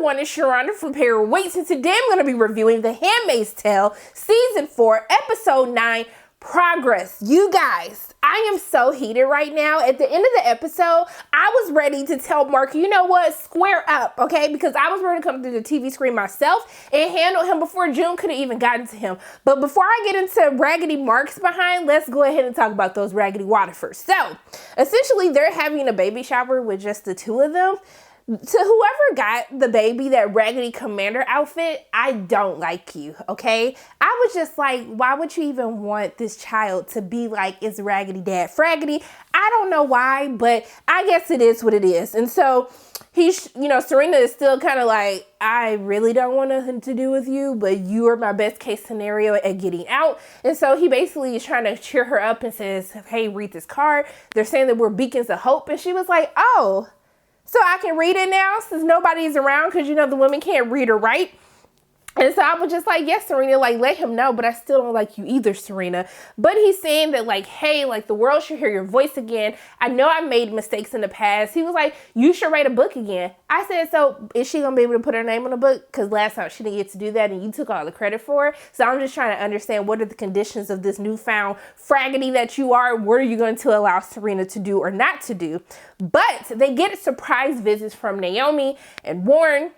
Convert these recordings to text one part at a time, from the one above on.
everyone, it's Sharonda from Perry Waits, and today I'm going to be reviewing The Handmaid's Tale, Season 4, Episode 9, Progress. You guys, I am so heated right now. At the end of the episode, I was ready to tell Mark, you know what, square up, okay? Because I was ready to come through the TV screen myself and handle him before June could have even gotten to him. But before I get into Raggedy Mark's behind, let's go ahead and talk about those Raggedy Waterfords. So, essentially, they're having a baby shower with just the two of them. To whoever got the baby that Raggedy Commander outfit, I don't like you, okay? I was just like, why would you even want this child to be like its Raggedy dad? Fraggedy, I don't know why, but I guess it is what it is. And so he's, Serena is still kind of like, I really don't want nothing to do with you, but you are my best case scenario at getting out. And so he basically is trying to cheer her up and says, hey, read this card. They're saying that we're beacons of hope. And she was like, oh, so I can read it now since nobody's around, because the women can't read or write. And so I was just like, yes, Serena, like, let him know, but I still don't like you either, Serena. But he's saying that, like, hey, like, the world should hear your voice again. I know I made mistakes in the past. He was like, you should write a book again. I said, so is she going to be able to put her name on a book? Because last time she didn't get to do that and you took all the credit for it. So I'm just trying to understand, what are the conditions of this newfound Fraggedy that you are? What are you going to allow Serena to do or not to do? But they get surprise visits from Naomi and Warren.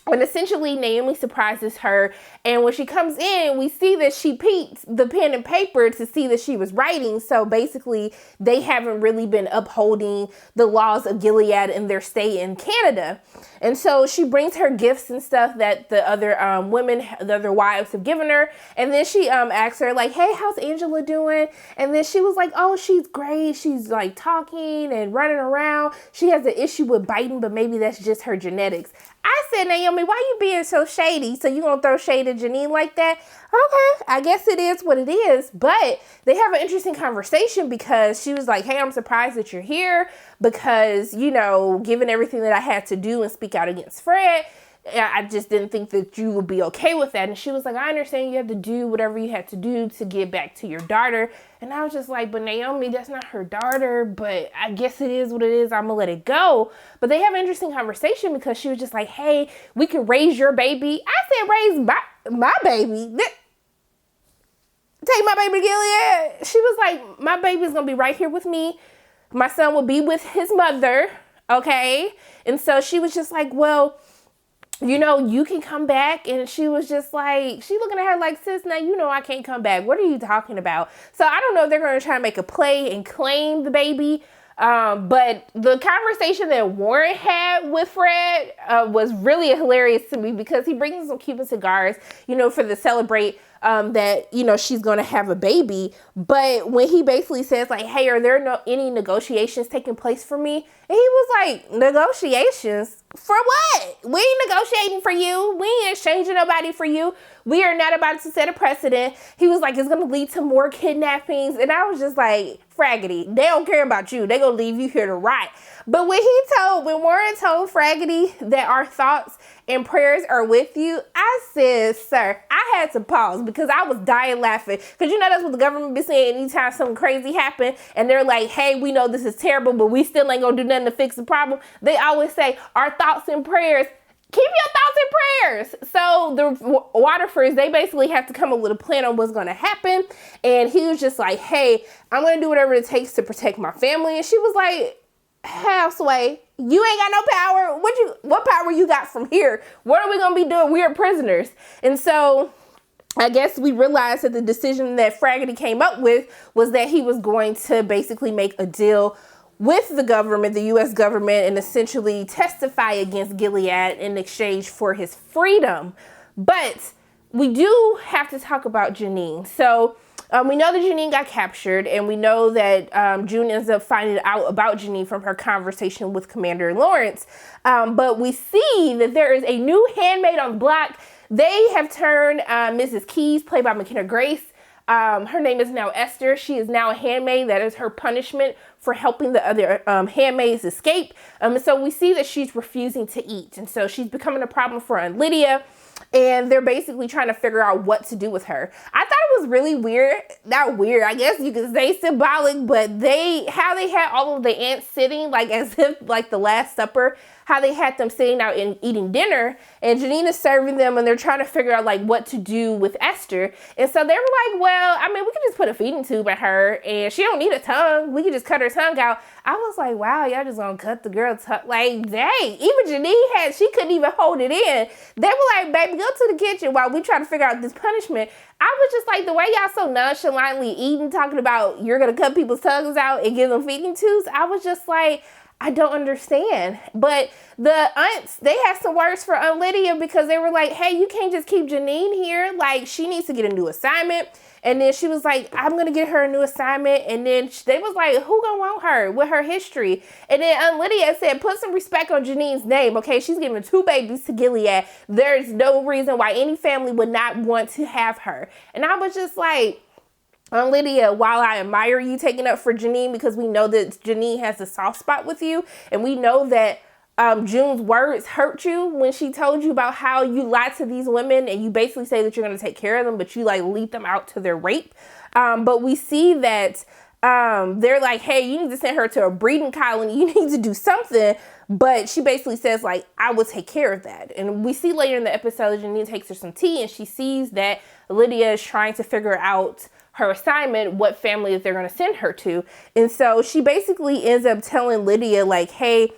And essentially, Naomi surprises her. And when she comes in, we see that she peeked the pen and paper to see that she was writing. So basically, they haven't really been upholding the laws of Gilead in their stay in Canada. And so she brings her gifts and stuff that the other women, the other wives have given her. And then she asks her, like, hey, how's Angela doing? And then she was like, oh, she's great. She's like talking and running around. She has an issue with biting, but maybe that's just her genetics. I said, Naomi, why you being so shady? So you gonna throw shade at Janine like that? Okay, I guess it is what it is. But they have an interesting conversation because she was like, hey, I'm surprised that you're here because, given everything that I had to do and speak out against Fred, I just didn't think that you would be okay with that. And she was like, I understand you have to do whatever you had to do to get back to your daughter. And I was just like, but Naomi, that's not her daughter. But I guess it is what it is. I'm going to let it go. But they have an interesting conversation because she was just like, hey, we can raise your baby. I said, raise my baby? Take my baby to Gilead? She was like, my baby's going to be right here with me. My son will be with his mother. Okay. And so she was just like, well, you can come back. And she was just like, she looking at her like, sis, now I can't come back. What are you talking about? So I don't know if they're going to try to make a play and claim the baby. But the conversation that Warren had with Fred was really hilarious to me because he brings some Cuban cigars, for the celebrate that, she's going to have a baby. But when he basically says like, hey, are there any negotiations taking place for me? And he was like, negotiations? For what? We ain't negotiating for you. We ain't exchanging nobody for you. We are not about to set a precedent. He was like, it's going to lead to more kidnappings. And I was just like, Fraggedy, they don't care about you. They going to leave you here to rot. But when Warren told Fraggedy that our thoughts and prayers are with you, I said, sir, I had to pause because I was dying laughing. Because that's what the government be saying anytime something crazy happen. And they're like, hey, we know this is terrible, but we still ain't going to do nothing to fix the problem. They always say, our thoughts and prayers. Keep your thoughts and prayers. So the Waterfords, they basically have to come up with a plan on what's going to happen. And he was just like, hey, I'm going to do whatever it takes to protect my family. And she was like, Houseway, you ain't got no power. What power you got from here? What are we going to be doing? We are prisoners. And so I guess we realized that the decision that Fraggedy came up with was that he was going to basically make a deal with the government, the U.S. government, and essentially testify against Gilead in exchange for his freedom. But we do have to talk about Janine. So we know that Janine got captured, and we know that June ends up finding out about Janine from her conversation with Commander Lawrence. But we see that there is a new handmaid on the block. They have turned Mrs. Keys, played by McKenna Grace. Her name is now Esther. She is now a handmaid. That is her punishment for helping the other handmaids escape. So we see that she's refusing to eat. And so she's becoming a problem for Aunt Lydia. And they're basically trying to figure out what to do with her. I thought it was really weird. Not weird, I guess you could say symbolic, but how they had all of the aunts sitting like as if like the Last Supper, how they had them sitting out and eating dinner, and Janine is serving them, and they're trying to figure out like what to do with Esther. And so they were like, well, I mean, we could just put a feeding tube in her, and she don't need a tongue. We could just cut her tongue out. I was like, wow, y'all just gonna cut the girl's tongue. Like, dang, even Janine she couldn't even hold it in. They were like, baby, go to the kitchen while we try to figure out this punishment. I was just like, the way y'all so nonchalantly eating, talking about you're gonna cut people's tongues out and give them feeding tubes. I was just like, I don't understand. But the aunts, they had some words for Aunt Lydia, because they were like, hey, you can't just keep Janine here. Like, she needs to get a new assignment. And then she was like, I'm going to get her a new assignment. And then they was like, who going to want her with her history? And then Aunt Lydia said, put some respect on Janine's name. Okay, she's giving 2 babies to Gilead. There's no reason why any family would not want to have her. And I was just like, Lydia, while I admire you taking up for Janine, because we know that Janine has a soft spot with you, and we know that June's words hurt you when she told you about how you lied to these women, and you basically say that you're going to take care of them, but you like lead them out to their rape. But we see that they're like, hey, you need to send her to a breeding colony. You need to do something. But she basically says, like, I will take care of that. And we see later in the episode, Janine takes her some tea, and she sees that Lydia is trying to figure out her assignment, what family that they're going to send her to. And so she basically ends up telling Lydia, like, hey,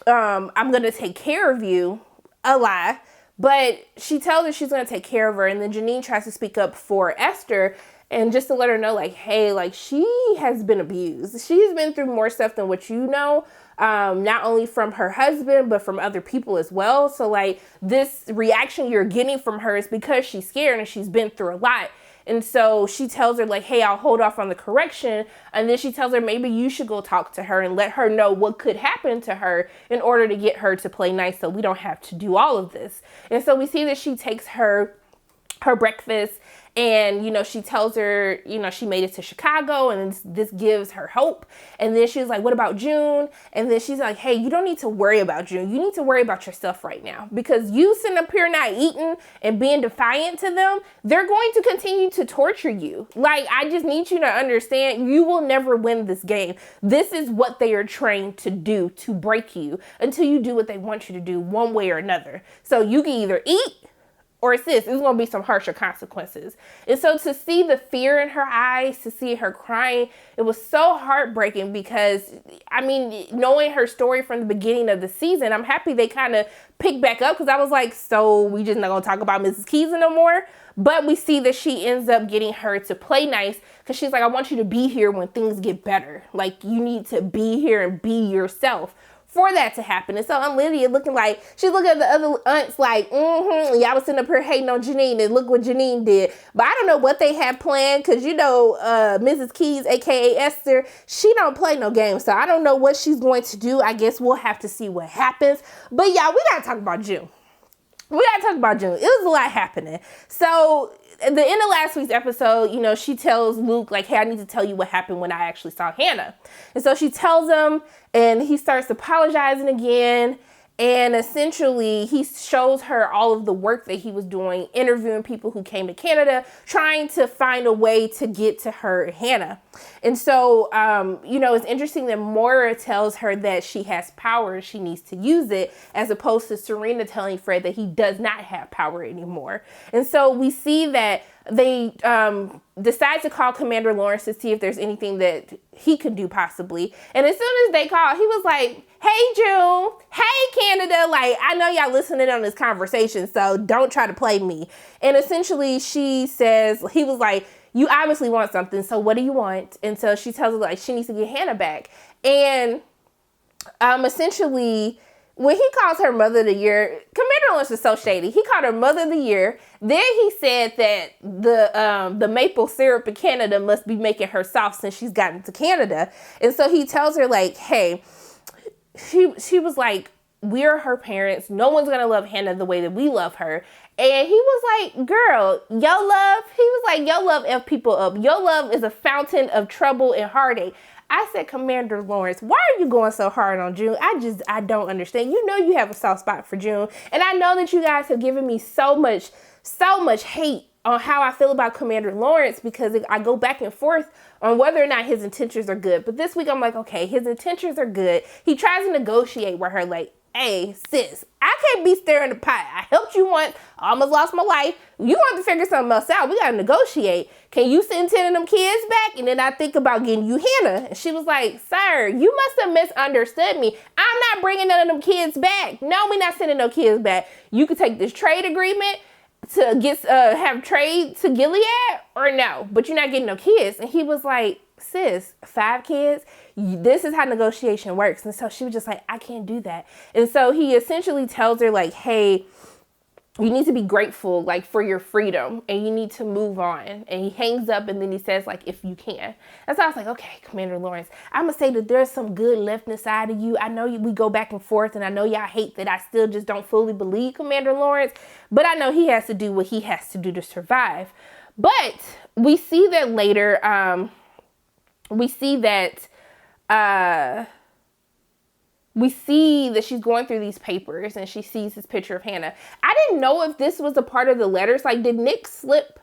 I'm going to take care of you, a lie. But she tells her she's going to take care of her. And then Janine tries to speak up for Esther, and just to let her know, like, hey, like, she has been abused. She's been through more stuff than what you know, not only from her husband, but from other people as well. So, like, this reaction you're getting from her is because she's scared and she's been through a lot. And so she tells her, like, hey, I'll hold off on the correction. And then she tells her maybe you should go talk to her and let her know what could happen to her in order to get her to play nice, so we don't have to do all of this. And so we see that she takes her breakfast, and, you know, she tells her, you know, she made it to Chicago, and this gives her hope. And then she's like, what about June? And then she's like, hey, you don't need to worry about June. You need to worry about yourself right now, because you sitting up here not eating and being defiant to them, they're going to continue to torture you. Like, I just need you to understand, you will never win this game. This is what they are trained to do, to break you until you do what they want you to do one way or another. So you can either eat, or sis, there's going to be some harsher consequences. And so to see the fear in her eyes, to see her crying, it was so heartbreaking, because, I mean, knowing her story from the beginning of the season, I'm happy they kind of picked back up, because I was like, so we just not going to talk about Mrs. Keys no more? But we see that she ends up getting her to play nice, because she's like, I want you to be here when things get better. Like, you need to be here and be yourself for that to happen. And so Aunt Lydia looking like, she's looking at the other aunts like, y'all was sitting up here hating on Janine, and look what Janine did. But I don't know what they had planned, because, you know, Mrs. Keys, aka Esther, she don't play no games. So I don't know what she's going to do. I guess we'll have to see what happens. But y'all, we gotta talk about June. It was a lot happening. So at the end of last week's episode, you know, she tells Luke, like, hey, I need to tell you what happened when I actually saw Hannah. And so she tells him, and he starts apologizing again. And essentially, he shows her all of the work that he was doing, interviewing people who came to Canada, trying to find a way to get to her Hannah. And so, you know, it's interesting that Moira tells her that she has power, she needs to use it, as opposed to Serena telling Fred that he does not have power anymore. And so we see that they decide to call Commander Lawrence to see if there's anything that he could do possibly. And as soon as they called, he was like, hey, June, hey, Canada, like, I know y'all listening on this conversation, so don't try to play me. And essentially she says, he was like, you obviously want something, so what do you want? And so she tells her, like, she needs to get Hannah back. And essentially, when he calls her Mother of the Year, Commander Lawrence is so shady. He called her Mother of the Year. Then he said that the maple syrup in Canada must be making her soft since she's gotten to Canada. And so he tells her, like, hey, she was like, we're her parents. No one's going to love Hannah the way that we love her. And he was like, girl, your love, he was like, your love F people up. Your love is a fountain of trouble and heartache. I said, Commander Lawrence, why are you going so hard on June? I don't understand. You know you have a soft spot for June. And I know that you guys have given me so much hate on how I feel about Commander Lawrence, because I go back and forth on whether or not his intentions are good. But this week I'm like, okay, his intentions are good. He tries to negotiate with her, like, hey, sis, I can't be stirring the pot. I helped you once, I almost lost my life. You want to figure something else out. We got to negotiate. Can you send 10 of them kids back? And then I think about getting you Hannah. And she was like, sir, you must have misunderstood me. I'm not bringing none of them kids back. No, we're not sending no kids back. You could take this trade agreement to get have trade to Gilead or no, but you're not getting no kids. And he was like, sis, 5 kids, this is how negotiation works. And so she was just like, I can't do that. And so he essentially tells her like, hey, you need to be grateful like for your freedom and you need to move on. And he hangs up and then he says like, if you can. And so I was like, okay, Commander Lawrence, I'm gonna say that there's some good left inside of you. I know we go back and forth and I know y'all hate that I still just don't fully believe Commander Lawrence, but I know he has to do what he has to do to survive. But we see that later, we see that she's going through these papers and she sees this picture of Hannah. I didn't know if this was a part of the letters. Like, did Nick slip?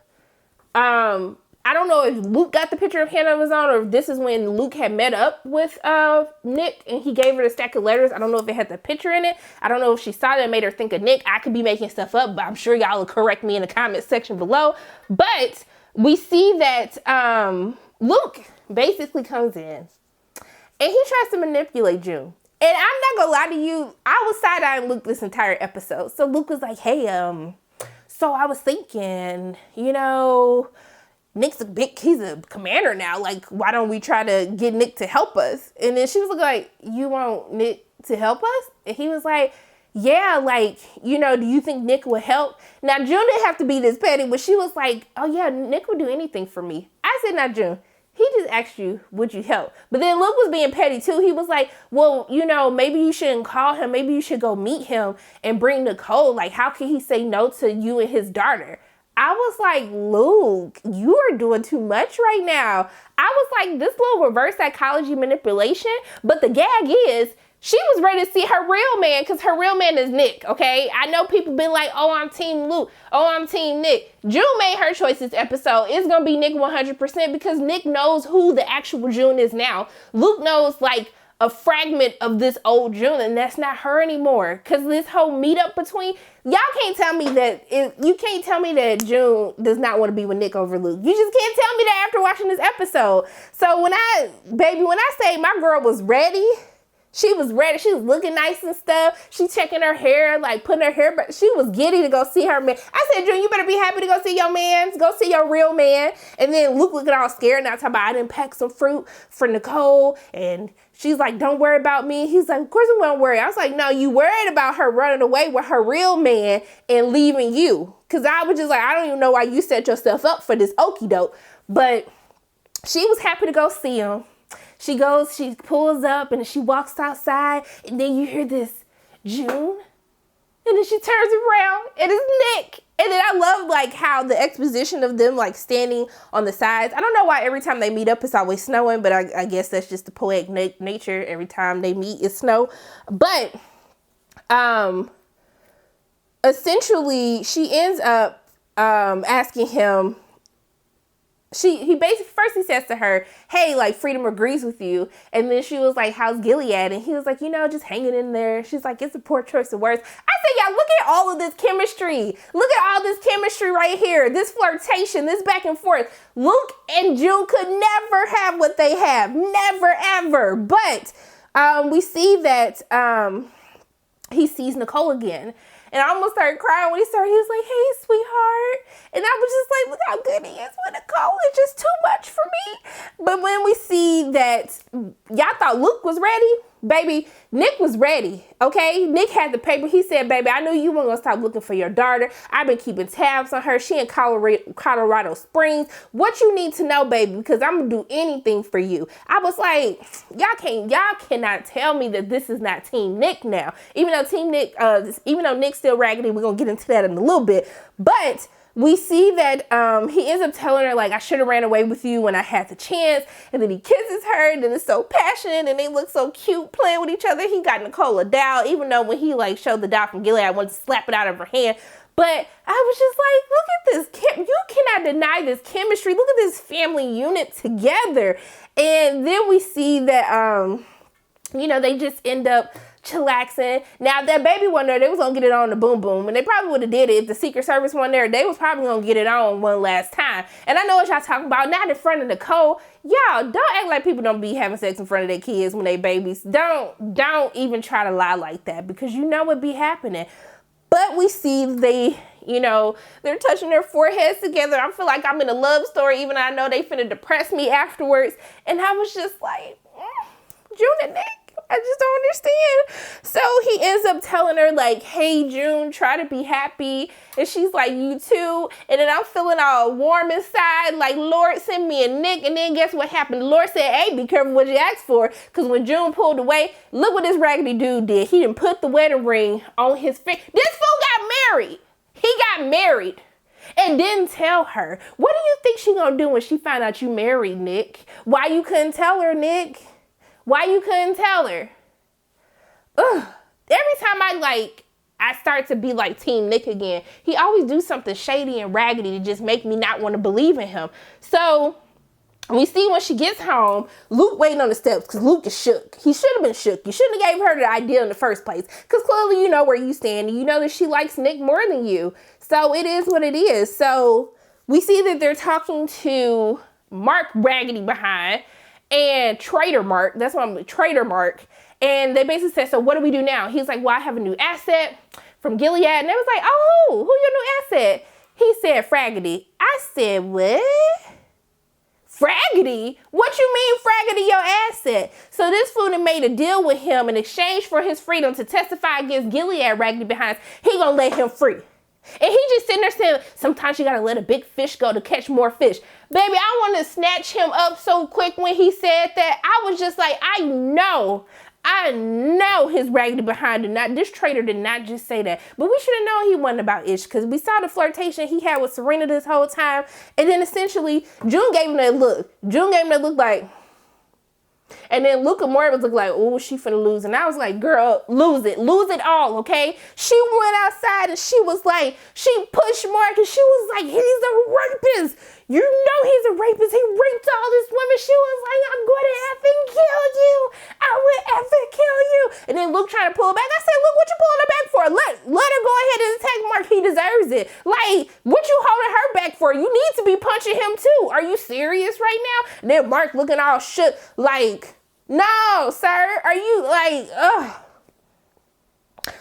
I don't know if Luke got the picture of Hannah on his own or if this is when Luke had met up with Nick and he gave her the stack of letters. I don't know if it had the picture in it. I don't know if she saw that and made her think of Nick. I could be making stuff up, but I'm sure y'all will correct me in the comment section below. But we see that Luke basically comes in and he tries to manipulate June. And I'm not gonna lie to you, I was side-eyeing Luke this entire episode. So Luke was like, hey, so I was thinking, you know, Nick's he's a commander now. Like, why don't we try to get Nick to help us? And then she was like, you want Nick to help us? And he was like, yeah, like, you know, do you think Nick would help? Now, June didn't have to be this petty, but she was like, oh yeah, Nick would do anything for me. I said, not June. He just asked you, would you help? But then Luke was being petty too. He was like, well, you know, maybe you shouldn't call him. Maybe you should go meet him and bring Nicole. Like, how can he say no to you and his daughter? I was like, Luke, you are doing too much right now. I was like, this little reverse psychology manipulation. But the gag is, she was ready to see her real man because her real man is Nick, okay? I know people been like, oh, I'm Team Luke. Oh, I'm Team Nick. June made her choice this episode. It's going to be Nick 100% because Nick knows who the actual June is now. Luke knows, like, a fragment of this old June, and that's not her anymore. Because this whole meetup between... Y'all can't tell me that... You can't tell me that June does not want to be with Nick over Luke. You just can't tell me that after watching this episode. So when I say my girl was ready... She was ready. She was looking nice and stuff. She checking her hair, like putting her hair back. She was giddy to go see her man. I said, June, you better be happy to go see your man. Go see your real man. And then Luke looking all scared. Now talking about I didn't pack some fruit for Nicole. And she's like, don't worry about me. He's like, of course we won't worry. I was like, no, you worried about her running away with her real man and leaving you. Because I was just like, I don't even know why you set yourself up for this okie doke. But she was happy to go see him. She goes, she pulls up and she walks outside and then you hear this, June? And then she turns around and it's Nick. And then I love like how the exposition of them like standing on the sides. I don't know why every time they meet up it's always snowing, but I guess that's just the poetic nature. Every time they meet it's snow. But essentially she ends up asking him, he basically first he says to her, hey, like freedom agrees with you. And then she was like, how's Gilead? And he was like, you know, just hanging in there. She's like, it's a poor choice of words. I said, y'all, look at all of this chemistry. Look at all this chemistry right here. This flirtation, this back and forth. Luke and June could never have what they have. Never, ever. But we see that he sees Nicole again. And I almost started crying when he was like, hey, sweetheart. And I was just like, look how good he is with Nicole. It's just too much for me. But when we see that y'all thought Luke was ready, baby, Nick was ready, okay? Nick had the paper. He said, baby, I knew you weren't going to stop looking for your daughter. I've been keeping tabs on her. She in Colorado Springs. What you need to know, baby, because I'm going to do anything for you. I was like, y'all cannot tell me that this is not Team Nick now. Even though Nick's still raggedy, we're going to get into that in a little bit. But we see that he ends up telling her, like, I should have ran away with you when I had the chance. And then he kisses her, and then it's so passionate, and they look so cute playing with each other. He got Nicole a doll, even though when he, like, showed the doll from Gilead, I wanted to slap it out of her hand. But I was just like, look at this. You cannot deny this chemistry. Look at this family unit together. And then we see that, you know, they just end up chillaxing. Now, if that baby wasn't there, they was gonna get it on the boom boom, and they probably would have did it if the Secret Service wasn't there. They was probably gonna get it on one last time. And I know what y'all talking about, not in front of Nicole. Y'all, don't act like people don't be having sex in front of their kids when they babies. Don't even try to lie like that, because you know what be happening. But we see they're touching their foreheads together. I feel like I'm in a love story, even though I know they finna depress me afterwards. And I was just like, June and Nick, I just don't understand. So he ends up telling her, like, hey, June, try to be happy. And she's like, you too. And then I'm feeling all warm inside, like, Lord, send me a Nick. And then guess what happened? The Lord said, hey, be careful what you ask for. Because when June pulled away, look what this raggedy dude did. He didn't put the wedding ring on his finger. This fool got married. He got married and didn't tell her. What do you think she gonna do when she find out you married, Nick? Why you couldn't tell her, Nick? Why you couldn't tell her? Ugh. Every time I start to be like Team Nick again, he always do something shady and raggedy to just make me not want to believe in him. So we see when she gets home, Luke waiting on the steps because Luke is shook. He should have been shook. You shouldn't have gave her the idea in the first place, because clearly you know where you stand and you know that she likes Nick more than you. So it is what it is. So we see that they're talking to Mark Raggedy behind and Trader Mark. That's why I'm Trader Mark. And they basically said, so what do we do now? He's like, well, I have a new asset from Gilead. And they was like, oh, who your new asset? He said, Fraggedy. I said, what? Fraggedy? What you mean Fraggedy your asset? So this fool done made a deal with him in exchange for his freedom to testify against Gilead Raggedy behind. He gonna let him free. And he just sitting there saying, sometimes you gotta let a big fish go to catch more fish. Baby, I want to snatch him up so quick when he said that. I was just like, I know his raggedy behind did not, this traitor did not just say that. But we should have known he wasn't about Ish, because we saw the flirtation he had with Serena this whole time. And then essentially, June gave him that look. Like, and then Luca Moore was like, oh, she finna lose. And I was like, girl, lose it all, okay? She went outside and she was like, she pushed Mark and she was like, he's a rapist. You know he's a rapist. He raped all these women. She was like, I'm going to effing kill you. I will effing kill you. And then Luke trying to pull back. I said, look, what you pulling her back for? Let her go ahead and attack Mark. He deserves it. Like, what you holding her back for? You need to be punching him too. Are you serious right now? And then Mark looking all shook like, no, sir. Are you like, ugh.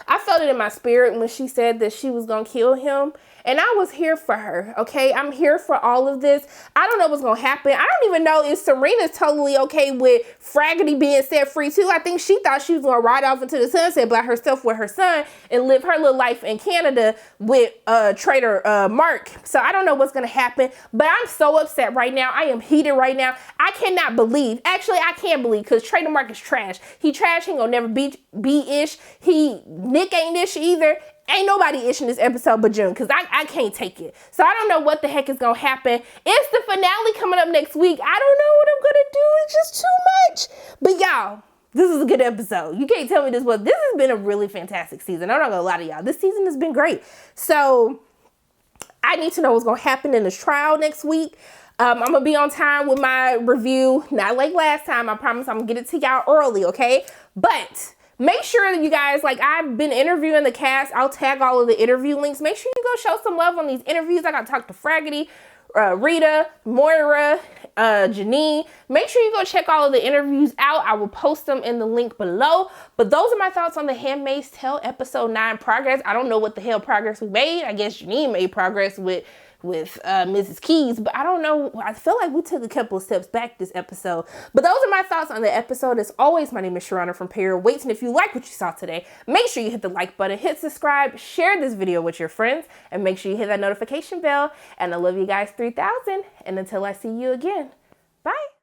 I felt it in my spirit when she said that she was going to kill him. And I was here for her, okay? I'm here for all of this. I don't know what's going to happen. I don't even know if Serena's totally okay with Fraggedy being set free too. I think she thought she was going to ride off into the sunset by herself with her son and live her little life in Canada with Trader Mark. So I don't know what's going to happen. But I'm so upset right now. I am heated right now. I cannot believe. Actually, I can't believe, because Trader Mark is trash. He trash. He gonna never be Ish. Nick ain't Ish either. Ain't nobody Ish in this episode but June, because I can't take it. So I don't know what the heck is going to happen. It's the finale coming up next week. I don't know what I'm going to do. It's just too much. But y'all, this is a good episode. You can't tell me this has been a really fantastic season. I'm not going to lie to y'all. This season has been great. So I need to know what's going to happen in this trial next week. I'm going to be on time with my review. Not like last time. I promise I'm going to get it to y'all early, okay? But make sure that you guys, like, I've been interviewing the cast. I'll tag all of the interview links. Make sure you go show some love on these interviews. I got to talk to Fraggedy, Rita, Moira, Janine. Make sure you go check all of the interviews out. I will post them in the link below. But those are my thoughts on the Handmaid's Tale episode 9 progress. I don't know what the hell progress we made. I guess Janine made progress with Mrs. Keys, but I don't know. I feel like we took a couple of steps back this episode. But those are my thoughts on the episode. As always, my name is Sharona from Pair Waits, and if you like what you saw today, make sure you hit the like button, hit subscribe, share this video with your friends, and make sure you hit that notification bell. And I love you guys 3000. And until I see you again, bye.